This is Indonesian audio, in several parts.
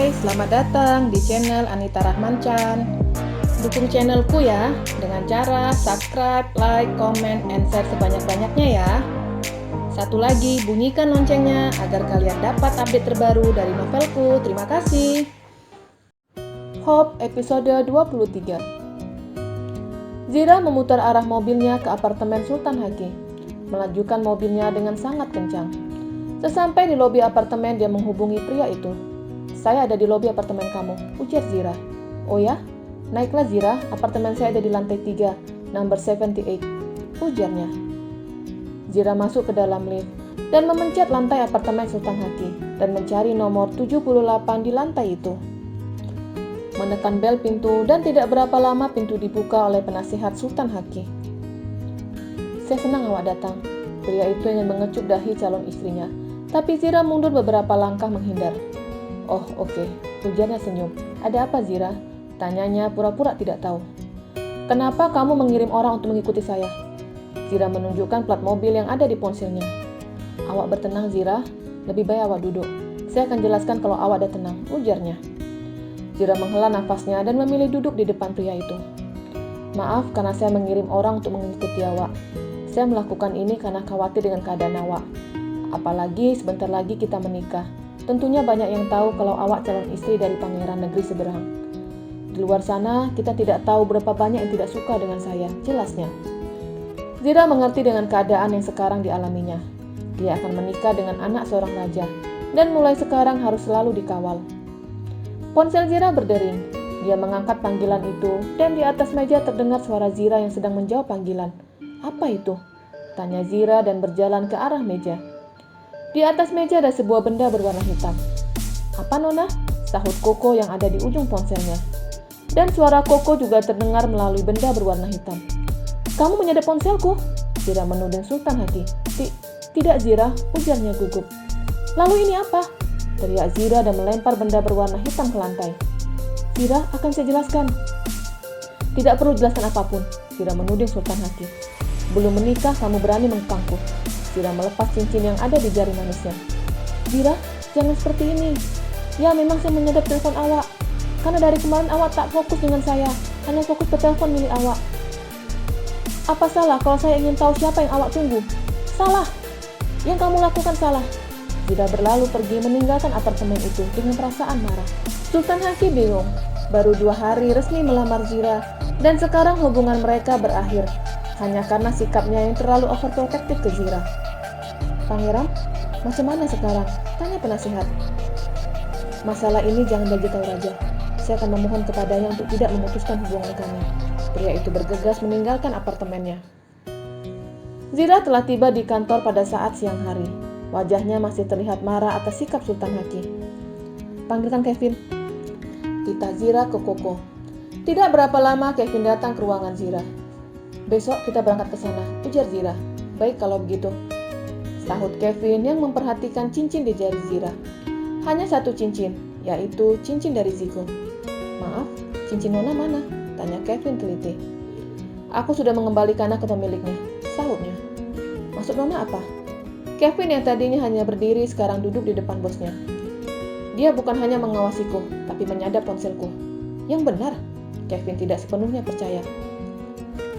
Hai, selamat datang di channel Anita Rahman Chan. Dukung channelku ya dengan cara subscribe, like, comment, and share sebanyak-banyaknya ya. Satu lagi, bunyikan loncengnya agar kalian dapat update terbaru dari novelku. Terima kasih. Hope episode 23. Zira memutar arah mobilnya ke apartemen Sultan Haki, melajukan mobilnya dengan sangat kencang. Sesampai di lobi apartemen, dia menghubungi pria itu. "Saya ada di lobi apartemen kamu," ujar Zira. "Oh ya? Naiklah Zira, apartemen saya ada di lantai 3, number 78, ujarnya. Zira masuk ke dalam lift dan memencet lantai apartemen Sultan Haki dan mencari nomor 78 di lantai itu. Menekan bel pintu dan tidak berapa lama pintu dibuka oleh penasihat Sultan Haki. "Saya senang awak datang." Pria itu ingin mengecup dahi calon istrinya, tapi Zira mundur beberapa langkah menghindar. "Oh, oke," ujarnya senyum. "Ada apa, Zira?" tanyanya pura-pura tidak tahu. "Kenapa kamu mengirim orang untuk mengikuti saya?" Zira menunjukkan plat mobil yang ada di ponselnya. "Awak bertenang, Zira. Lebih baik awak duduk. Saya akan jelaskan kalau awak ada tenang," ujarnya. Zira menghela nafasnya dan memilih duduk di depan pria itu. "Maaf karena saya mengirim orang untuk mengikuti awak. Saya melakukan ini karena khawatir dengan keadaan awak. Apalagi sebentar lagi kita menikah. Tentunya banyak yang tahu kalau awak calon istri dari pangeran negeri seberang. Di luar sana, kita tidak tahu berapa banyak yang tidak suka dengan saya," jelasnya. Zira mengerti dengan keadaan yang sekarang dialaminya. Dia akan menikah dengan anak seorang raja, dan mulai sekarang harus selalu dikawal. Ponsel Zira berdering. Dia mengangkat panggilan itu, dan di atas meja terdengar suara Zira yang sedang menjawab panggilan. "Apa itu?" tanya Zira dan berjalan ke arah meja. Di atas meja ada sebuah benda berwarna hitam. "Apa, Nona?" sahut Koko yang ada di ujung ponselnya. Dan suara Koko juga terdengar melalui benda berwarna hitam. "Kamu menyadap ponselku?" Zira menuding Sultan Haki. Tidak Zira," ujarnya gugup. "Lalu ini apa?" teriak Zira dan melempar benda berwarna hitam ke lantai. "Zira, akan saya jelaskan." "Tidak perlu jelaskan apapun," Zira menuding Sultan Haki. "Belum menikah kamu berani mengekangku." Zira melepas cincin yang ada di jari manisnya. "Zira, jangan seperti ini. Ya, memang saya menyadap telepon awak. Karena dari kemarin awak tak fokus dengan saya, hanya fokus ke telepon milik awak. Apa salah kalau saya ingin tahu siapa yang awak tunggu?" "Salah. Yang kamu lakukan salah." Zira berlalu pergi meninggalkan apartemen itu dengan perasaan marah. Sultan Haki bingung. Baru 2 hari resmi melamar Zira, dan sekarang hubungan mereka berakhir hanya karena sikapnya yang terlalu overprotective ke Zira. "Pangeran, macam mana sekarang?" tanya penasihat. "Masalah ini jangan bagi tahu raja. Saya akan memohon kepadanya untuk tidak memutuskan hubungan kami." Pria itu bergegas meninggalkan apartemennya. Zira telah tiba di kantor pada saat siang hari. Wajahnya masih terlihat marah atas sikap Sultan Haki. "Panggilkan Kevin," titah Zira ke Koko. Tidak berapa lama Kevin datang ke ruangan Zira. "Besok kita berangkat ke sana," ujar Zira. "Baik kalau begitu," sahut Kevin yang memperhatikan cincin di jari Zira. Hanya satu cincin, yaitu cincin dari Ziko. "Maaf, cincin Nona mana?" tanya Kevin teliti. "Aku sudah mengembalikannya ke pemiliknya," sahutnya. "Maksud Nona apa?" Kevin yang tadinya hanya berdiri sekarang duduk di depan bosnya. "Dia bukan hanya mengawasiku, tapi menyadap ponselku." "Yang benar?" Kevin tidak sepenuhnya percaya.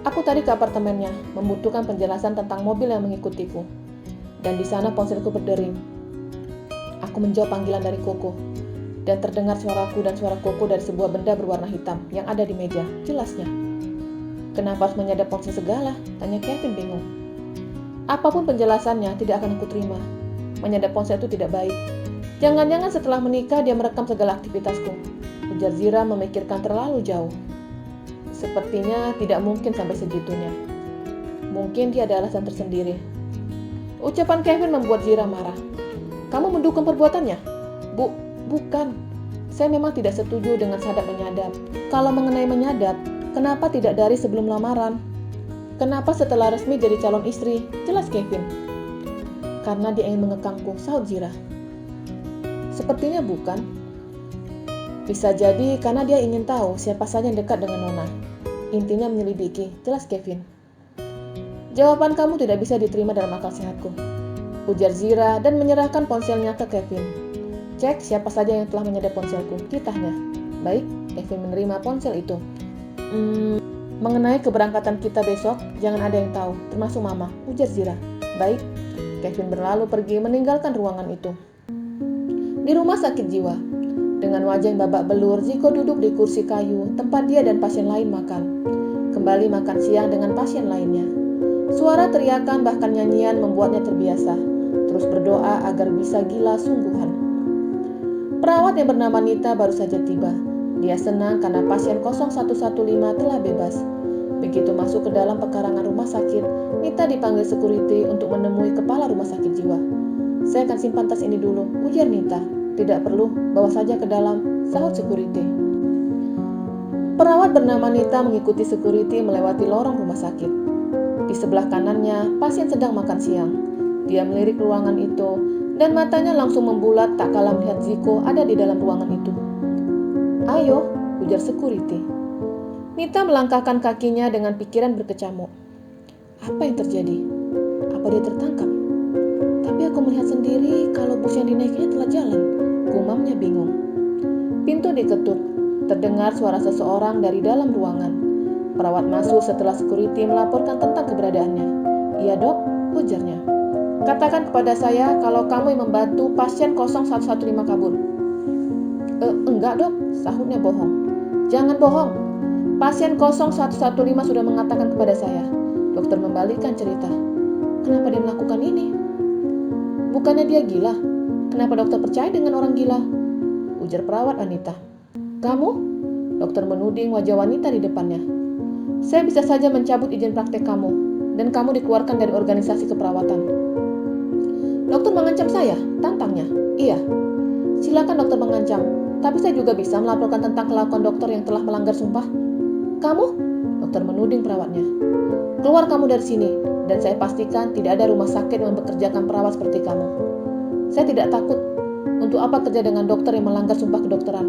"Aku tadi ke apartemennya, membutuhkan penjelasan tentang mobil yang mengikutiku. Dan di sana ponselku berdering. Aku menjawab panggilan dari Koko, dan terdengar suaraku dan suara Koko dari sebuah benda berwarna hitam yang ada di meja," jelasnya. "Kenapa harus menyadap ponsel segala?" tanya Kevin bingung. "Apapun penjelasannya tidak akan aku terima. Menyadap ponsel itu tidak baik. Jangan-jangan setelah menikah dia merekam segala aktivitasku," ujar Zira memikirkan terlalu jauh. Sepertinya tidak mungkin sampai segitunya. Mungkin dia ada alasan tersendiri. Ucapan Kevin membuat Zira marah. "Kamu mendukung perbuatannya?" Bukan. Saya memang tidak setuju dengan sadap menyadap. Kalau mengenai menyadap, kenapa tidak dari sebelum lamaran? Kenapa setelah resmi jadi calon istri?" jelas Kevin. "Karena dia ingin mengekangku," sahut Zira. "Sepertinya bukan. Bisa jadi karena dia ingin tahu siapa saja yang dekat dengan Nona. Intinya menyelidiki," jelas Kevin. "Jawaban kamu tidak bisa diterima dalam akal sehatku," ujar Zira dan menyerahkan ponselnya ke Kevin. Cek siapa saja yang telah menyadap ponselku, kitanya. Baik, Kevin menerima ponsel itu. Mengenai keberangkatan kita besok, jangan ada yang tahu, termasuk Mama, ujar Zira. Baik, Kevin berlalu pergi meninggalkan ruangan itu. Di rumah sakit jiwa, dengan wajah yang babak belur, Ziko duduk di kursi kayu, tempat dia dan pasien lain makan. Kembali makan siang dengan pasien lainnya. Suara teriakan bahkan nyanyian membuatnya terbiasa, terus berdoa agar bisa gila sungguhan. Perawat yang bernama Nita baru saja tiba. Dia senang karena pasien 0115 telah bebas. Begitu masuk ke dalam pekarangan rumah sakit, Nita dipanggil security untuk menemui kepala rumah sakit jiwa. Saya akan simpan tas ini dulu, ujar Nita. Tidak perlu, bawa saja ke dalam, sahut security. Perawat bernama Nita mengikuti security melewati lorong rumah sakit. Di sebelah kanannya, pasien sedang makan siang. Dia melirik ruangan itu, dan matanya langsung membulat tak kalah melihat Ziko ada di dalam ruangan itu. Ayo, ujar security. Nita melangkahkan kakinya dengan pikiran berkecamuk. Apa yang terjadi? Apa dia tertangkap? Tapi aku melihat sendiri kalau bus yang dinaikinya telah jalan. Gumamnya bingung. Pintu diketuk. Terdengar suara seseorang dari dalam ruangan. Perawat masuk setelah security melaporkan tentang keberadaannya. Iya dok, ujarnya. Katakan kepada saya kalau kamu yang membantu pasien 0115 kabur. Enggak dok, sahutnya bohong. Jangan bohong. Pasien 0115 sudah mengatakan kepada saya. Dokter membalikkan cerita. Kenapa dia melakukan ini? Bukannya dia gila? Kenapa dokter percaya dengan orang gila? Ujar perawat wanita. Kamu? Dokter menuding wajah wanita di depannya. Saya bisa saja mencabut izin praktek kamu, dan kamu dikeluarkan dari organisasi keperawatan. Dokter mengancam saya, tantangnya. Iya, silakan dokter mengancam. Tapi saya juga bisa melaporkan tentang kelakuan dokter yang telah melanggar sumpah. Kamu? Dokter menuding perawatnya. Keluar kamu dari sini, dan saya pastikan tidak ada rumah sakit yang mempekerjakan perawat seperti kamu. Saya tidak takut. Untuk apa kerja dengan dokter yang melanggar sumpah kedokteran?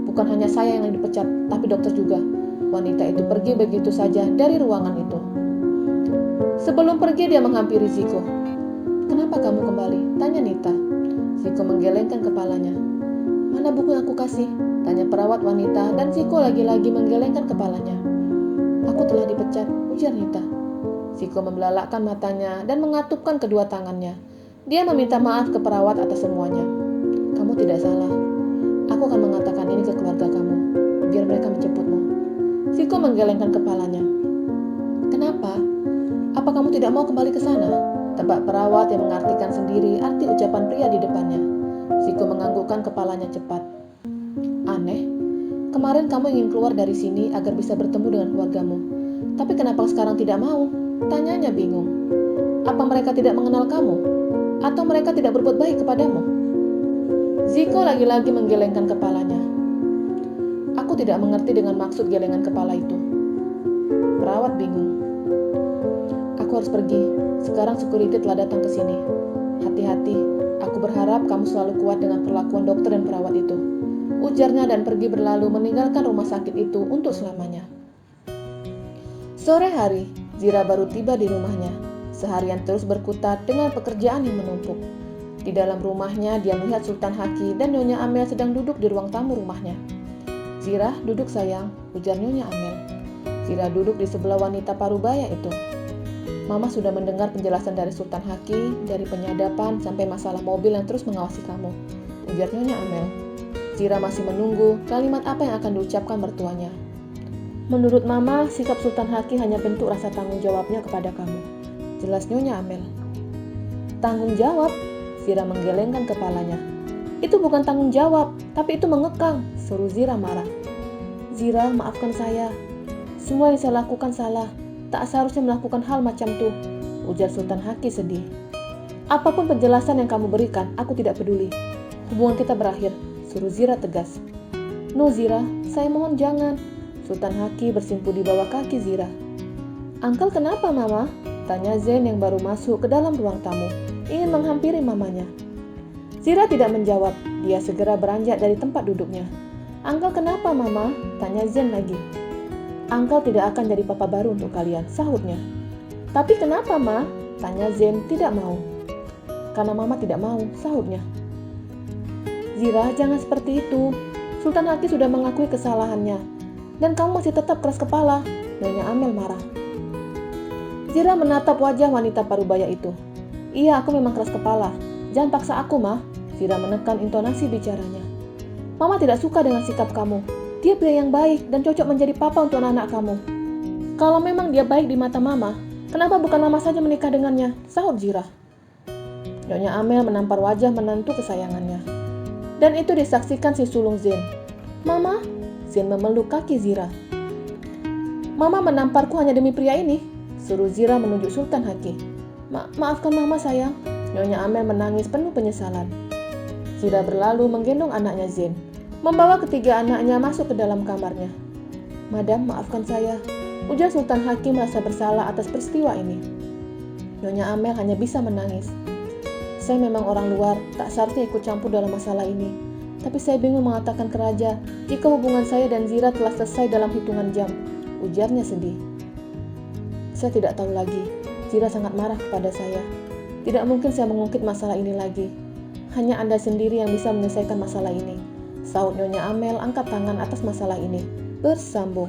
Bukan hanya saya yang dipecat, tapi dokter juga. Wanita itu pergi begitu saja dari ruangan itu. Sebelum pergi dia menghampiri Ziko. Kenapa kamu kembali? Tanya Nita. Ziko menggelengkan kepalanya. Mana buku yang aku kasih? Tanya perawat wanita dan Ziko lagi-lagi menggelengkan kepalanya. Aku telah dipecat, ujar Nita. Ziko membelalakkan matanya dan mengatupkan kedua tangannya. Dia meminta maaf ke perawat atas semuanya. Kamu tidak salah. Aku akan mengatakan ini ke keluarga kamu, biar mereka menjemputmu. Ziko menggelengkan kepalanya. Kenapa? Apa kamu tidak mau kembali ke sana? Tebak perawat yang mengartikan sendiri arti ucapan pria di depannya. Ziko menganggukkan kepalanya cepat. Aneh, kemarin kamu ingin keluar dari sini agar bisa bertemu dengan keluargamu. Tapi kenapa sekarang tidak mau? Tanyanya bingung. Apa mereka tidak mengenal kamu? Atau mereka tidak berbuat baik kepadamu? Ziko lagi-lagi menggelengkan kepalanya. Aku tidak mengerti dengan maksud gelengan kepala itu. Perawat bingung. Aku harus pergi. Sekarang security telah datang ke sini. Hati-hati. Aku berharap kamu selalu kuat dengan perlakuan dokter dan perawat itu. Ujarnya dan pergi berlalu meninggalkan rumah sakit itu untuk selamanya. Sore hari, Zira baru tiba di rumahnya. Seharian terus berkutat dengan pekerjaan yang menumpuk. Di dalam rumahnya dia melihat Sultan Haki dan Nyonya Amel sedang duduk di ruang tamu rumahnya. Zira, duduk sayang, ujar Nyonya Amel. Zira duduk di sebelah wanita parubaya itu. Mama sudah mendengar penjelasan dari Sultan Haki, dari penyadapan sampai masalah mobil yang terus mengawasi kamu, ujar Nyonya Amel. Zira masih menunggu kalimat apa yang akan diucapkan mertuanya. Menurut Mama, sikap Sultan Haki hanya bentuk rasa tanggung jawabnya kepada kamu, jelas Nyonya Amel. Tanggung jawab? Zira menggelengkan kepalanya. Itu bukan tanggung jawab, tapi itu mengekang, seru Zira marah. Zira, maafkan saya. Semua yang saya lakukan salah. Tak seharusnya melakukan hal macam tuh, ujar Sultan Haki sedih. Apapun penjelasan yang kamu berikan, aku tidak peduli. Hubungan kita berakhir, suruh Zira tegas. No Zira, saya mohon jangan. Sultan Haki bersimpuh di bawah kaki Zira. Angkel kenapa Mama? Tanya Zen yang baru masuk ke dalam ruang tamu, ingin menghampiri mamanya. Zira tidak menjawab, dia segera beranjak dari tempat duduknya. Angkel kenapa Mama? Tanya Zen lagi. Angkel tidak akan jadi papa baru untuk kalian, sahutnya. Tapi kenapa, Ma? Tanya Zen tidak mau. Karena Mama tidak mau, sahutnya. Zira, jangan seperti itu. Sultan Haki sudah mengakui kesalahannya. Dan kamu masih tetap keras kepala. Nyonya Amel marah. Zira menatap wajah wanita parubaya itu. Iya, aku memang keras kepala. Jangan paksa aku, Mah. Zira menekan intonasi bicaranya. Mama tidak suka dengan sikap kamu. Dia pria yang baik dan cocok menjadi papa untuk anak-anak kamu. Kalau memang dia baik di mata Mama, kenapa bukan Mama saja menikah dengannya? Sahut Zira. Nyonya Amel menampar wajah menantu kesayangannya. Dan itu disaksikan si sulung Zain. Mama, Zain memeluk kaki Zira. Mama menamparku hanya demi pria ini, suruh Zira menunjuk Sultan Haki. Maafkan Mama sayang. Nyonya Amel menangis penuh penyesalan. Zira berlalu menggendong anaknya Zain, membawa ketiga anaknya masuk ke dalam kamarnya. Madam, maafkan saya, ujar Sultan Haki merasa bersalah atas peristiwa ini. Nyonya Amel hanya bisa menangis. Saya memang orang luar, tak seharusnya ikut campur dalam masalah ini. Tapi saya bingung mengatakan ke raja jika hubungan saya dan Zira telah selesai dalam hitungan jam, ujarnya sedih. Saya tidak tahu lagi, Zira sangat marah kepada saya. Tidak mungkin saya mengungkit masalah ini lagi. Hanya Anda sendiri yang bisa menyelesaikan masalah ini, sahut Nyonya Amel angkat tangan atas masalah ini. Bersambung.